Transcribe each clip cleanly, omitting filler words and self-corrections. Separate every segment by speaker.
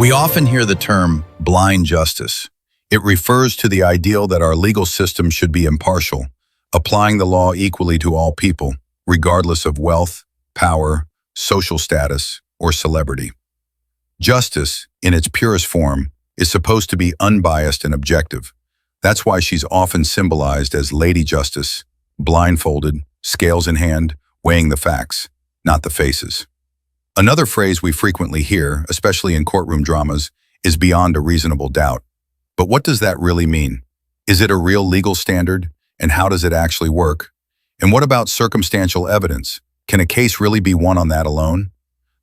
Speaker 1: We often hear the term blind justice. It refers to the ideal that our legal system should be impartial, applying the law equally to all people, regardless of wealth, power, social status, or celebrity. Justice, in its purest form, is supposed to be unbiased and objective. That's why she's often symbolized as Lady Justice, blindfolded, scales in hand, weighing the facts, not the faces. Another phrase we frequently hear, especially in courtroom dramas, is beyond a reasonable doubt. But what does that really mean? Is it a real legal standard? And how does it actually work? And what about circumstantial evidence? Can a case really be won on that alone?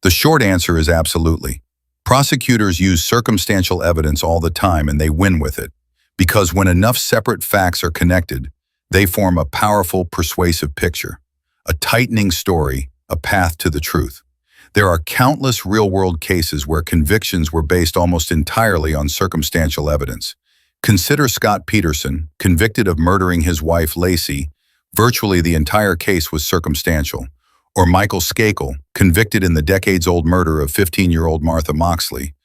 Speaker 1: The short answer is absolutely. Prosecutors use circumstantial evidence all the time and they win with it. Because when enough separate facts are connected, they form a powerful, persuasive picture, a tightening story, a path to the truth. There are countless real-world cases where convictions were based almost entirely on circumstantial evidence. Consider Scott Peterson, convicted of murdering his wife Lacey. Virtually the entire case was circumstantial. Or Michael Skakel, convicted in the decades-old murder of 15-year-old Martha Moxley.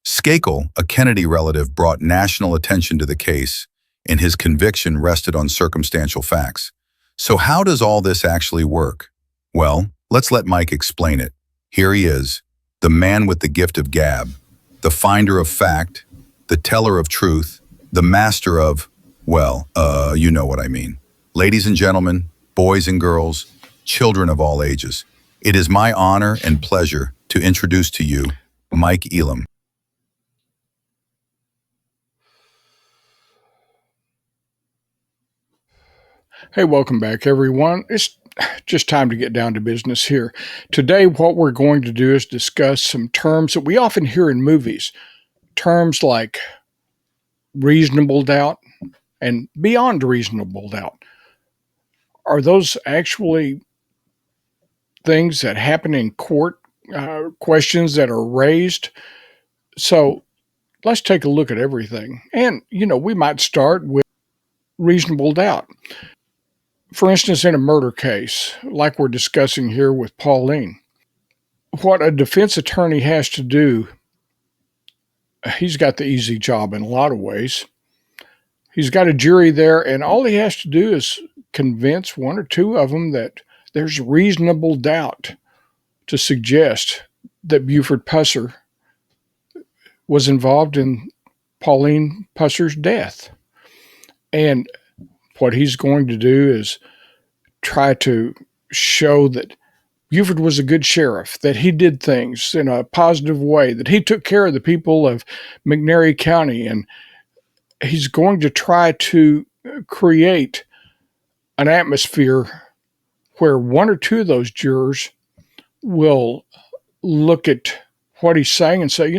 Speaker 1: Skakel, a Kennedy relative, brought national attention to the case, and his conviction rested on circumstantial facts. So how does all this actually work? Well, let's let Mike explain it. Here he is, the man with the gift of gab, the finder of fact, the teller of truth, the master of, well, you know what I mean. Ladies and gentlemen, boys and girls, children of all ages, it is my honor and pleasure to introduce to you Mike Elam.
Speaker 2: Hey, welcome back, everyone. It's just time to get down to business here. Today, what we're going to do is discuss some terms that we often hear in movies. Terms like reasonable doubt and beyond reasonable doubt. Are those actually things that happen in court, questions that are raised? So let's take a look at everything. And, we might start with reasonable doubt. For instance, in a murder case, like we're discussing here with Pauline, what a defense attorney has to do, he's got the easy job in a lot of ways. He's got a jury there, and all he has to do is convince one or two of them that there's reasonable doubt to suggest that Buford Pusser was involved in Pauline Pusser's death. And what he's going to do is try to show that Buford was a good sheriff, that he did things in a positive way, that he took care of the people of McNairy County, and he's going to try to create an atmosphere where one or two of those jurors will look at what he's saying and say,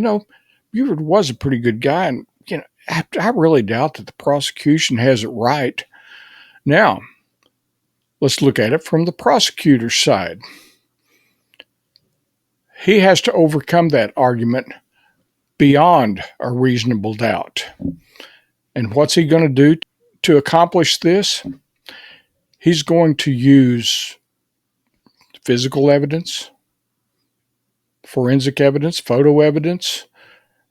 Speaker 2: Buford was a pretty good guy, and I really doubt that the prosecution has it right. Now, let's look at it from the prosecutor's side. He has to overcome that argument beyond a reasonable doubt. And what's he going to do to accomplish this? He's going to use physical evidence, forensic evidence, photo evidence.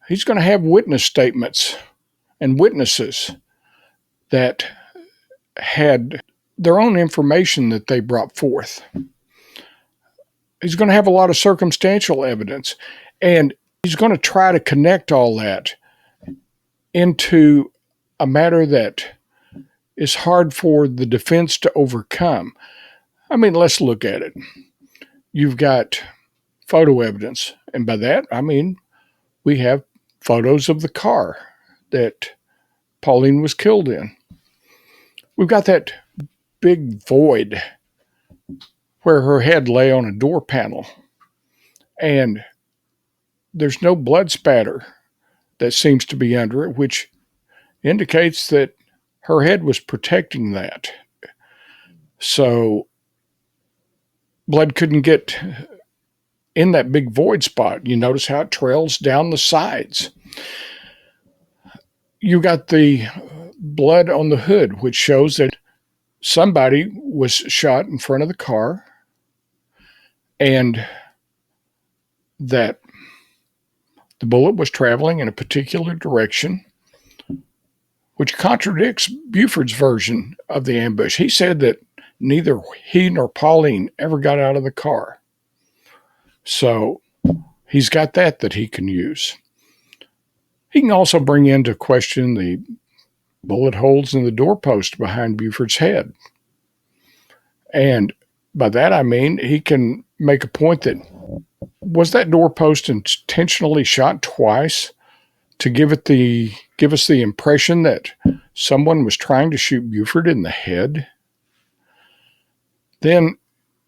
Speaker 2: He's going to have witness statements and witnesses that had their own information that they brought forth. He's going to have a lot of circumstantial evidence, and he's going to try to connect all that into a matter that is hard for the defense to overcome. I mean, let's look at it. You've got photo evidence, and by that, I mean, we have photos of the car that Pauline was killed in. We've got that big void where her head lay on a door panel, and there's no blood spatter that seems to be under it, which indicates that her head was protecting that. So blood couldn't get in that big void spot. You notice how it trails down the sides. You got the blood on the hood, which shows that somebody was shot in front of the car, and that The bullet was traveling in a particular direction, which contradicts Buford's version of the ambush. He said that neither he nor Pauline ever got out of the car. So he's got that he can use. He can also bring into question the bullet holes in the doorpost behind Buford's head. And by that I mean he can make a point that, was that doorpost intentionally shot twice to give us the impression that someone was trying to shoot Buford in the head? Then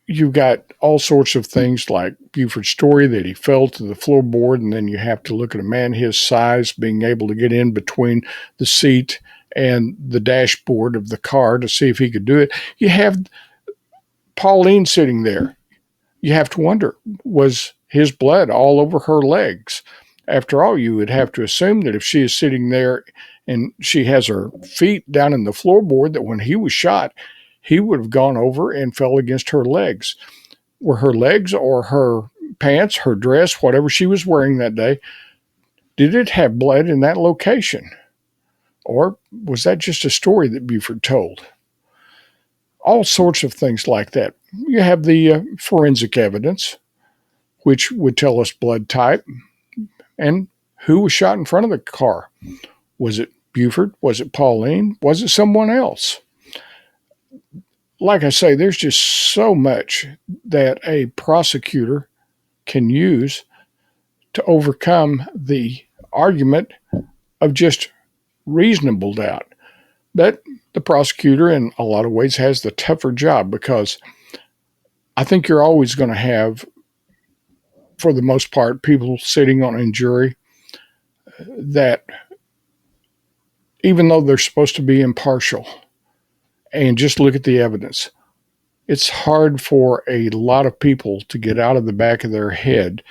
Speaker 2: you've got all sorts of things like Buford's story that he fell to the floorboard, and then you have to look at a man his size being able to get in between the seat and the dashboard of the car to see if he could do it. You have Pauline sitting there. You have to wonder, was his blood all over her legs? After all, you would have to assume that if she is sitting there and she has her feet down in the floorboard, that when he was shot, he would have gone over and fell against her legs. Were her legs or her pants, her dress, whatever she was wearing that day, did it have blood in that location? Or was that just a story that Buford told? All sorts of things like that. You have the forensic evidence, which would tell us blood type and who was shot in front of the car. Was it Buford? Was it Pauline? Was it someone else? Like I say, there's just so much that a prosecutor can use to overcome the argument of just reasonable doubt. But the prosecutor, in a lot of ways, has the tougher job, because I think you're always going to have, for the most part, people sitting on a jury that, even though they're supposed to be impartial and just look at the evidence, it's hard for a lot of people to get out of the back of their head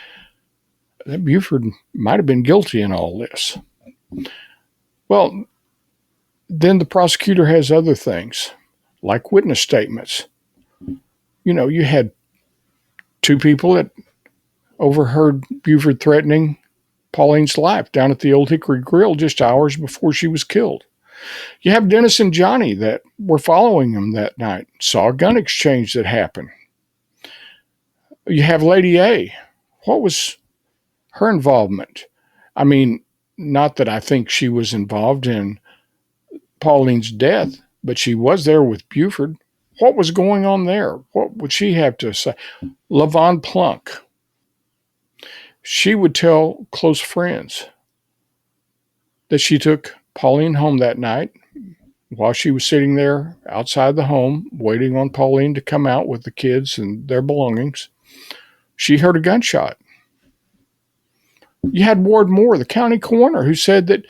Speaker 2: that Buford might have been guilty in all this. Well, then the prosecutor has other things, like witness statements. You know, you had two people that overheard Buford threatening Pauline's life down at the Old Hickory Grill just hours before she was killed. You have Dennis and Johnny that were following him that night, saw a gun exchange that happened. You have Lady A. What was her involvement? I mean, not that I think she was involved in Pauline's death, but she was there with Buford. What was going on there? What would she have to say? LaVon Plunk. She would tell close friends that she took Pauline home that night while she was sitting there outside the home waiting on Pauline to come out with the kids and their belongings. She heard a gunshot. You had Ward Moore, the county coroner, who said that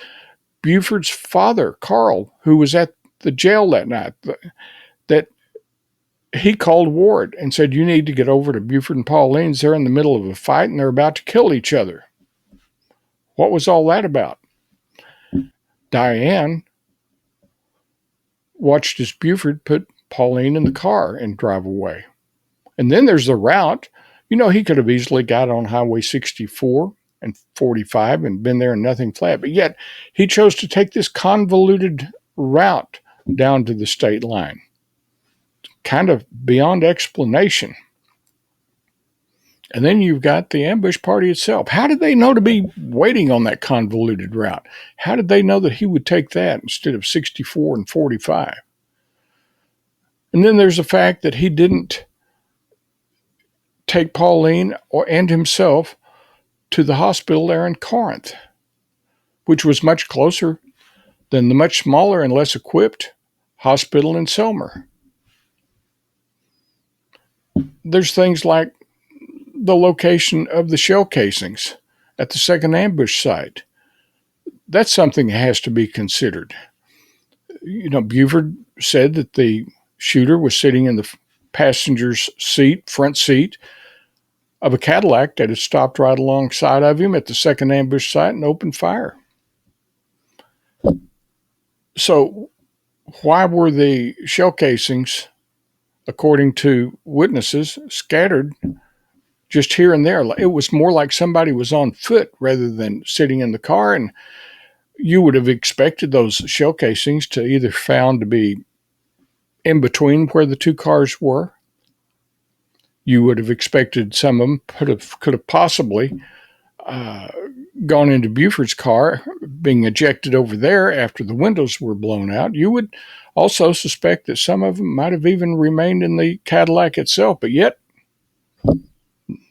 Speaker 2: Buford's father, Carl, who was at the jail that night, that he called Ward and said, "You need to get over to Buford and Pauline's. They're in the middle of a fight and they're about to kill each other." What was all that about? Diane watched as Buford put Pauline in the car and drive away. And then there's the route. You know, he could have easily got on Highway 64 and 45 and been there and nothing flat, but yet he chose to take this convoluted route down to the state line. Kind of beyond explanation. And then you've got the ambush party itself. How did they know to be waiting on that convoluted route? How did they know that he would take that instead of 64 and 45? And then there's the fact that he didn't take Pauline and himself to the hospital there in Corinth, which was much closer than the much smaller and less equipped hospital in Selmer. There's things like the location of the shell casings at the second ambush site. That's something that has to be considered. You know, Buford said that the shooter was sitting in the passenger's seat, front seat, of a Cadillac that had stopped right alongside of him at the second ambush site and opened fire. So why were the shell casings, according to witnesses, scattered just here and there. It was more like somebody was on foot rather than sitting in the car, and you would have expected those shell casings to either found to be in between where the two cars were. You would have expected some of them could have possibly gone into Buford's car, being ejected over there after the windows were blown out. You would also suspect that some of them might have even remained in the Cadillac itself, but yet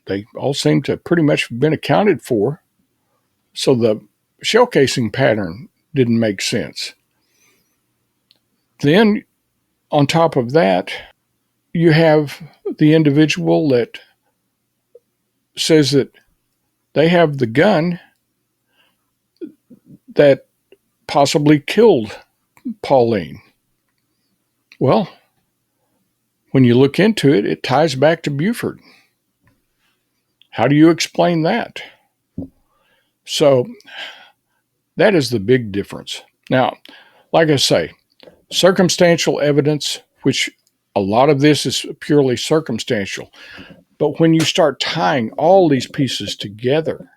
Speaker 2: they all seem to pretty much have been accounted for. So the shell casing pattern didn't make sense. Then, on top of that, you have the individual that says that they have the gun that possibly killed Pauline. Well, when you look into it, it ties back to Buford. How do you explain that? So that is the big difference. Now, like I say, circumstantial evidence, which a lot of this is purely circumstantial, but when you start tying all these pieces together,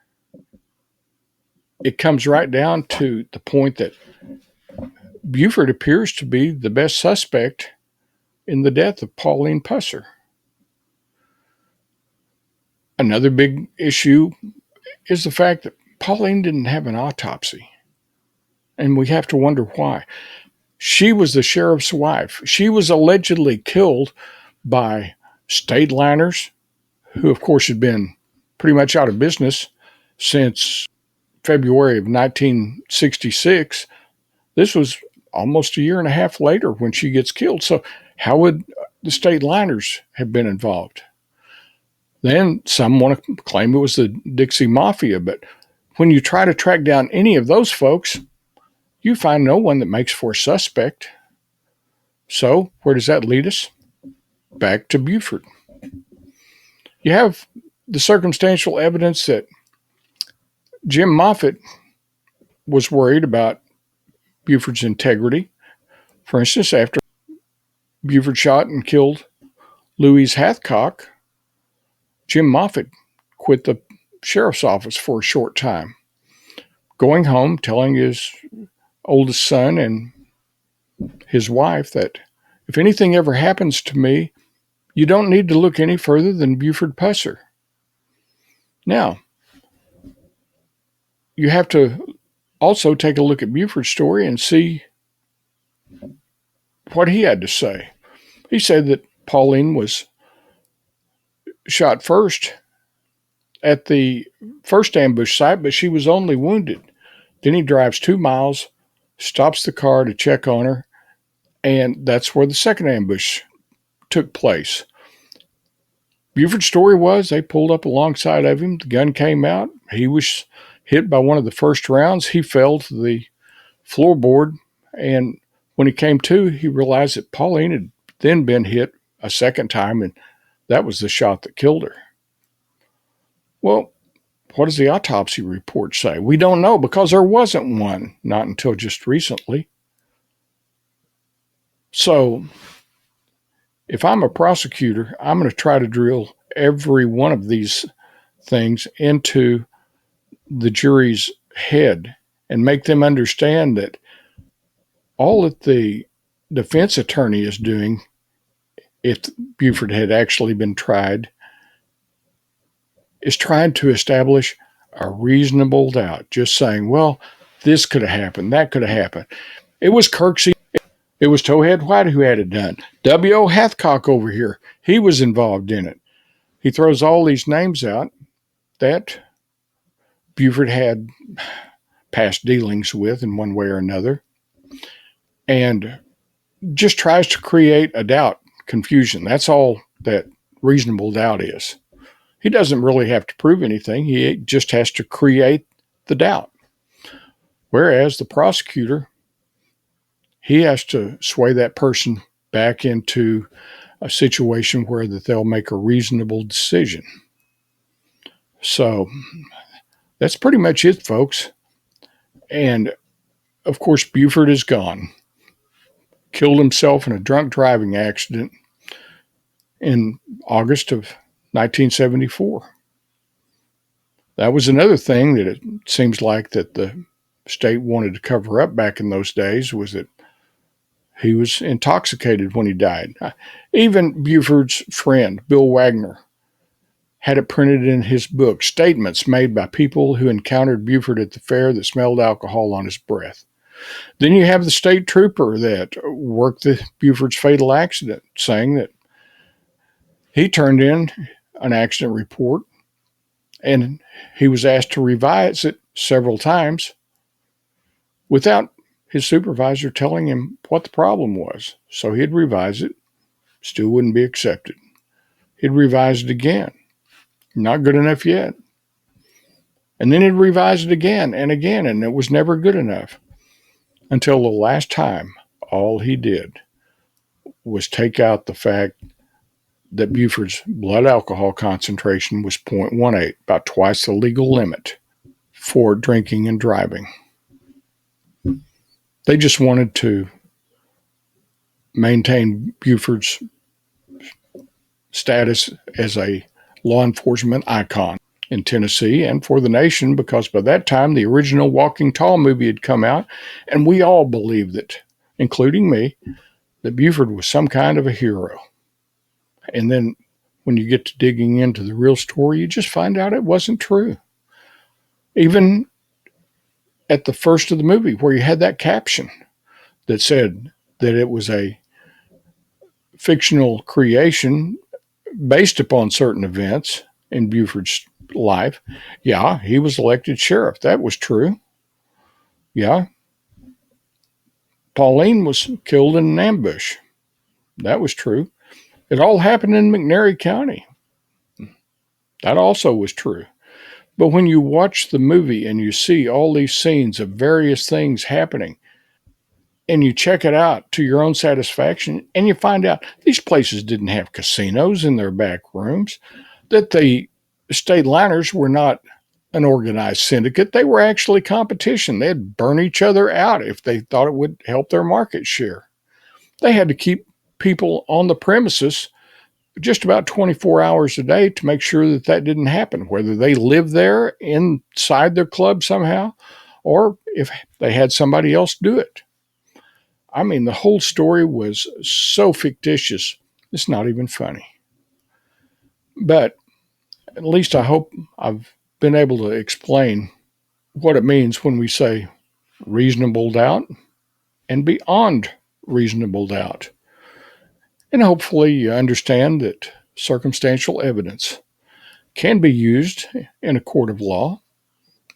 Speaker 2: it comes right down to the point that Buford appears to be the best suspect in the death of Pauline Pusser. Another big issue is the fact that Pauline didn't have an autopsy, and we have to wonder why. She was the sheriff's wife. She was allegedly killed by state liners, who, of course, had been pretty much out of business since February of 1966. This was almost a year and a half later when she gets killed. So how would the state liners have been involved? Then some want to claim it was the Dixie Mafia, but when you try to track down any of those folks, you find no one that makes for a suspect. So where does that lead us? Back to Buford. You have the circumstantial evidence that Jim Moffitt was worried about Buford's integrity. For instance, after Buford shot and killed Louise Hathcock, Jim Moffitt quit the sheriff's office for a short time, going home, telling his oldest son and his wife that if anything ever happens to me, you don't need to look any further than Buford Pusser. Now, you have to also take a look at Buford's story and see what he had to say. He said that Pauline was shot first at the first ambush site, but she was only wounded. Then he drives 2 miles, stops the car to check on her, and that's where the second ambush took place. Buford's story was they pulled up alongside of him. The gun came out. He was hit by one of the first rounds. He fell to the floorboard, and when he came to, he realized that Pauline had then been hit a second time, and that was the shot that killed her. Well, what does the autopsy report say? We don't know because there wasn't one, not until just recently. So if I'm a prosecutor, I'm going to try to drill every one of these things into the jury's head and make them understand that all that the defense attorney is doing, if Buford had actually been tried, is trying to establish a reasonable doubt, just saying, well, this could have happened, that could have happened. It was Kirksey, it was Towhead White who had it done. W.O. Hathcock over here, he was involved in it. He throws all these names out that Buford had past dealings with in one way or another, and just tries to create a doubt, confusion. That's all that reasonable doubt is. He doesn't really have to prove anything. He just has to create the doubt. Whereas the prosecutor, he has to sway that person back into a situation where that they'll make a reasonable decision. So that's pretty much it, folks. And of course, Buford is gone. Killed himself in a drunk driving accident in August of 1974. That was another thing that it seems like that the state wanted to cover up back in those days, was that he was intoxicated when he died. Even Buford's friend, Bill Wagner, had it printed in his book, statements made by people who encountered Buford at the fair that smelled alcohol on his breath. Then you have the state trooper that worked the Buford's fatal accident, saying that he turned in an accident report and he was asked to revise it several times without his supervisor telling him what the problem was. So he'd revise it, still wouldn't be accepted. He'd revise it again, not good enough yet. And then he'd revise it again, and it was never good enough. Until the last time, all he did was take out the fact that Buford's blood alcohol concentration was 0.18, about twice the legal limit for drinking and driving. They just wanted to maintain Buford's status as a law enforcement icon in Tennessee and for the nation, because by that time the original Walking Tall movie had come out, and we all believed it, including me, that Buford was some kind of a hero. And then when you get to digging into the real story, you just find out it wasn't true. Even at the first of the movie, where you had that caption that said that it was a fictional creation based upon certain events in Buford's life. Yeah, he was elected sheriff. That was true. Yeah. Pauline was killed in an ambush. That was true. It all happened in McNairy County. That also was true. But when you watch the movie and you see all these scenes of various things happening, and you check it out to your own satisfaction, and you find out these places didn't have casinos in their back rooms, that the state liners were not an organized syndicate. They were actually competition. They'd burn each other out if they thought it would help their market share. They had to keep people on the premises just about 24 hours a day to make sure that that didn't happen, whether they lived there inside their club somehow or if they had somebody else do it. I mean, the whole story was so fictitious, it's not even funny. But at least I hope I've been able to explain what it means when we say reasonable doubt and beyond reasonable doubt. And hopefully you understand that circumstantial evidence can be used in a court of law,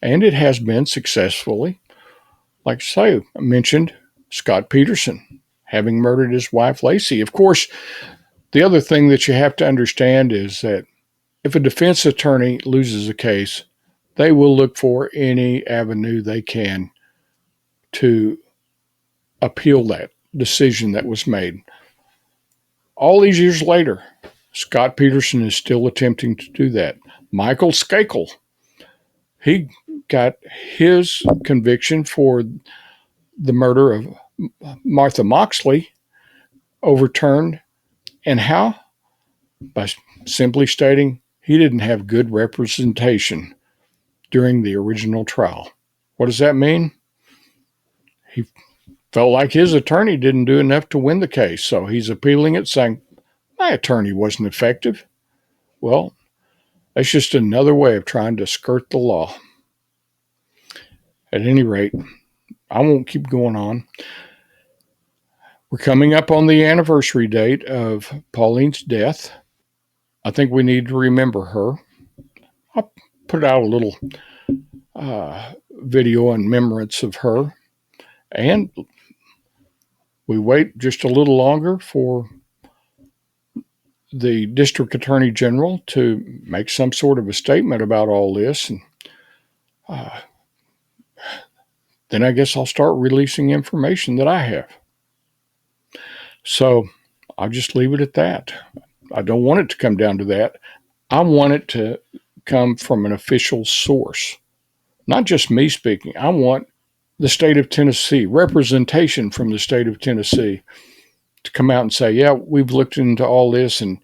Speaker 2: and it has been successfully. Like I mentioned Scott Peterson having murdered his wife Lacey. Of course, the other thing that you have to understand is that if a defense attorney loses a case, they will look for any avenue they can to appeal that decision that was made. All these years later, Scott Peterson is still attempting to do that. Michael Skakel, he got his conviction for the murder of Martha Moxley overturned. And how? By simply stating he didn't have good representation during the original trial. What does that mean? He felt like his attorney didn't do enough to win the case, so he's appealing it, saying, my attorney wasn't effective. Well, that's just another way of trying to skirt the law. At any rate, I won't keep going on. We're coming up on the anniversary date of Pauline's death. I think we need to remember her. I'll put out a little video in remembrance of her. And we wait just a little longer for the district attorney general to make some sort of a statement about all this. And then I guess I'll start releasing information that I have. So I'll just leave it at that. I don't want it to come down to that. I want it to come from an official source, not just me speaking. I want the state of Tennessee, representation from the state of Tennessee, to come out and say, yeah, we've looked into all this, and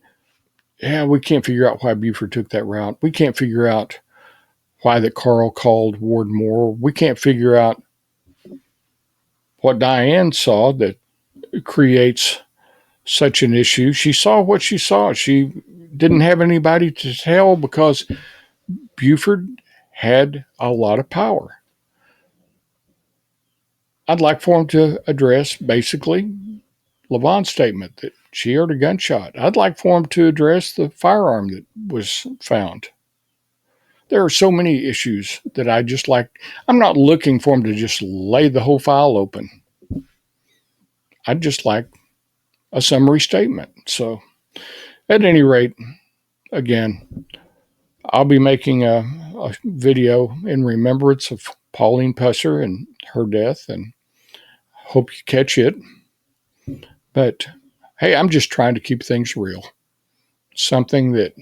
Speaker 2: yeah, we can't figure out why Buford took that route. We can't figure out why that Carl called Ward Moore. We can't figure out what Diane saw that creates such an issue. She saw what she saw. She didn't have anybody to tell because Buford had a lot of power. I'd like for him to address basically Lavon's statement that she heard a gunshot. I'd like for him to address the firearm that was found. There are so many issues that I just like. I'm not looking for him to just lay the whole file open. I'd just like a summary statement. So, at any rate, again, I'll be making a video in remembrance of Pauline Pusser and her death, and hope you catch it. But hey, I'm just trying to keep things real. Something that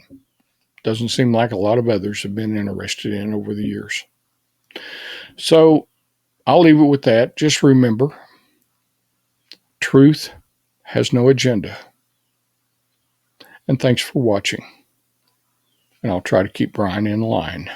Speaker 2: doesn't seem like a lot of others have been interested in over the years. So I'll leave it with that. Just remember, truth has no agenda. And thanks for watching. And I'll try to keep Brian in line.